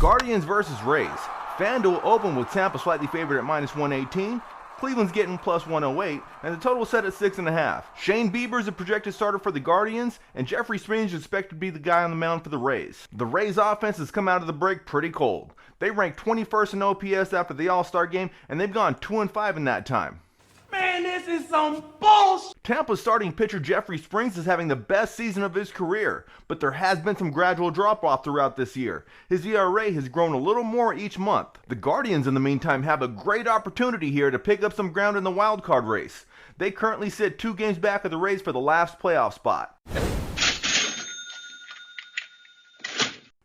Guardians versus Rays. FanDuel opened with Tampa slightly favored at -118. Cleveland's getting +108, and the total set at 6.5. Shane Bieber is a projected starter for the Guardians, and Jeffrey Springs is expected to be the guy on the mound for the Rays. The Rays offense has come out of the break pretty cold. They ranked 21st in OPS after the All-Star game, and they've gone 2-5 in that time. Man, this is some bullshit! Tampa's starting pitcher Jeffrey Springs is having the best season of his career, but there has been some gradual drop-off throughout this year. His ERA has grown a little more each month. The Guardians, in the meantime, have a great opportunity here to pick up some ground in the wildcard race. They currently sit 2 games back of the Rays for the last playoff spot.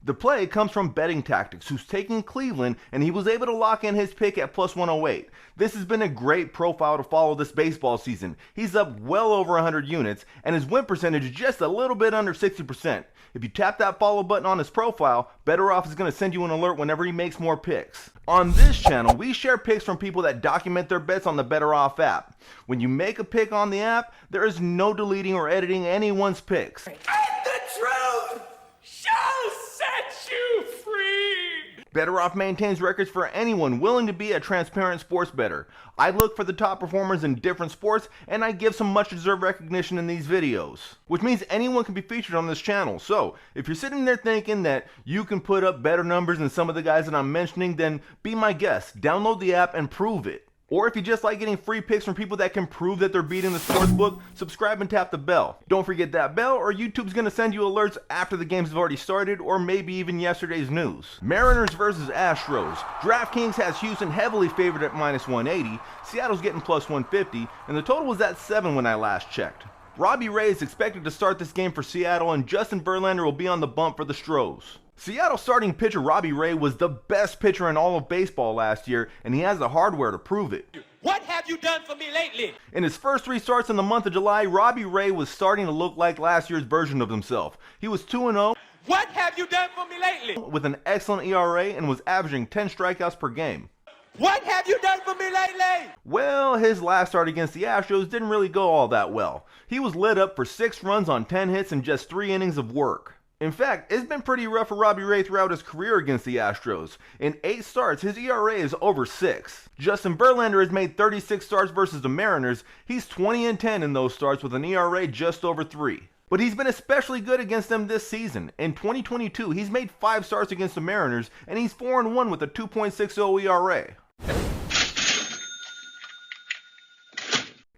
The play comes from Bettingtactics, who's taking Cleveland, and he was able to lock in his pick at +108. This has been a great profile to follow this baseball season. He's up well over 100 units, and his win percentage is just a little bit under 60%. If you tap that follow button on his profile, BettorOff is going to send you an alert whenever he makes more picks. On this channel, we share picks from people that document their bets on the BettorOff app. When you make a pick on the app, there is no deleting or editing anyone's picks. And the truth shall set you free! BettorOff maintains records for anyone willing to be a transparent sports bettor. I look for the top performers in different sports, and I give some much deserved recognition in these videos, which means anyone can be featured on this channel. So if you're sitting there thinking that you can put up better numbers than some of the guys that I'm mentioning, then be my guest. Download the app and prove it. Or if you just like getting free picks from people that can prove that they're beating the sportsbook, subscribe and tap the bell. Don't forget that bell, or YouTube's gonna send you alerts after the games have already started, or maybe even yesterday's news. Mariners versus Astros. Draftkings has Houston heavily favored at -180, Seattle's getting +150, and the total was at 7 when I last checked. Robbie Ray is expected to start this game for Seattle, and Justin Verlander will be on the bump for the Astros. Seattle starting pitcher Robbie Ray was the best pitcher in all of baseball last year, and he has the hardware to prove it. What have you done for me lately? In his first 3 starts in the month of July, Robbie Ray was starting to look like last year's version of himself. He was 2-0. What have you done for me lately? With an excellent ERA and was averaging 10 strikeouts per game. What have you done for me lately? Well, his last start against the Astros didn't really go all that well. He was lit up for 6 runs on 10 hits in just 3 innings of work. In fact, it's been pretty rough for Robbie Ray throughout his career against the Astros. In 8 starts, his ERA is over 6. Justin Verlander has made 36 starts versus the Mariners. He's 20-10 in those starts with an ERA just over 3. But he's been especially good against them this season. In 2022, he's made 5 starts against the Mariners, and he's 4-1 with a 2.60 ERA.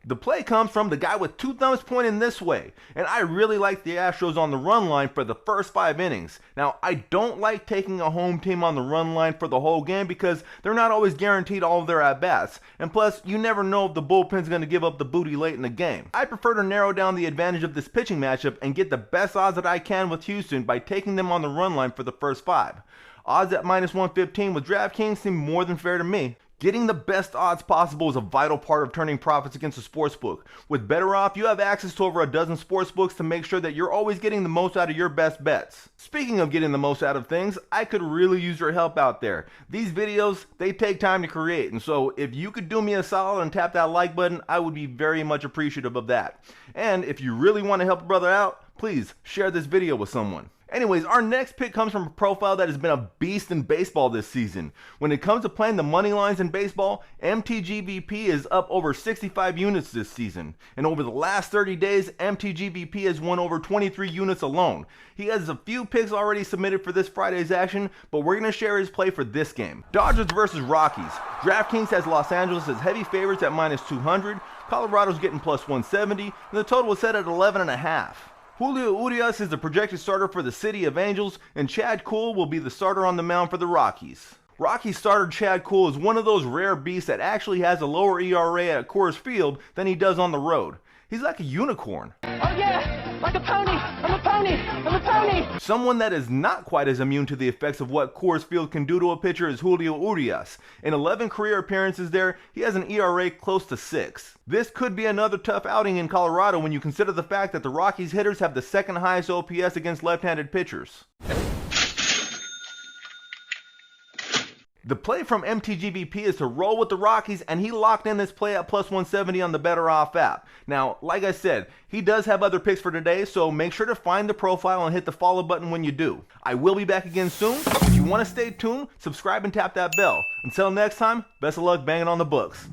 The play comes from the guy with 2 thumbs pointing this way, and I really like the Astros on the run line for the first 5 innings. Now, I don't like taking a home team on the run line for the whole game because they're not always guaranteed all of their at-bats, and plus, you never know if the bullpen's going to give up the booty late in the game. I prefer to narrow down the advantage of this pitching matchup and get the best odds that I can with Houston by taking them on the run line for the first 5. Odds at -115 with DraftKings seem more than fair to me. Getting the best odds possible is a vital part of turning profits against a sportsbook. With BettorOff, you have access to over a dozen sportsbooks to make sure that you're always getting the most out of your best bets. Speaking of getting the most out of things, I could really use your help out there. These videos, they take time to create, and so if you could do me a solid and tap that like button, I would be very much appreciative of that. And if you really want to help a brother out, please share this video with someone. Anyways, our next pick comes from a profile that has been a beast in baseball this season. When it comes to playing the money lines in baseball, MtgVP is up over 65 units this season. And over the last 30 days, MtgVP has won over 23 units alone. He has a few picks already submitted for this Friday's action, but we're going to share his play for this game. Dodgers versus Rockies. DraftKings has Los Angeles as heavy favorites at -200. Colorado's getting +170, and the total is set at 11.5. Julio Urias is the projected starter for the City of Angels, and Chad Kuhl will be the starter on the mound for the Rockies. Rockies starter Chad Kuhl is one of those rare beasts that actually has a lower ERA at Coors Field than he does on the road. He's like a unicorn. Oh yeah, like a pony, I'm a pony, I'm a pony! Someone that is not quite as immune to the effects of what Coors Field can do to a pitcher is Julio Urias. In 11 career appearances there, he has an ERA close to 6. This could be another tough outing in Colorado when you consider the fact that the Rockies hitters have the 2nd highest OPS against left-handed pitchers. The play from MtgVP is to roll with the Rockies, and he locked in this play at plus 170 on the BettorOff app. Now, like I said, he does have other picks for today, so make sure to find the profile and hit the follow button when you do. I will be back again soon. If you want to stay tuned, subscribe and tap that bell. Until next time, best of luck banging on the books.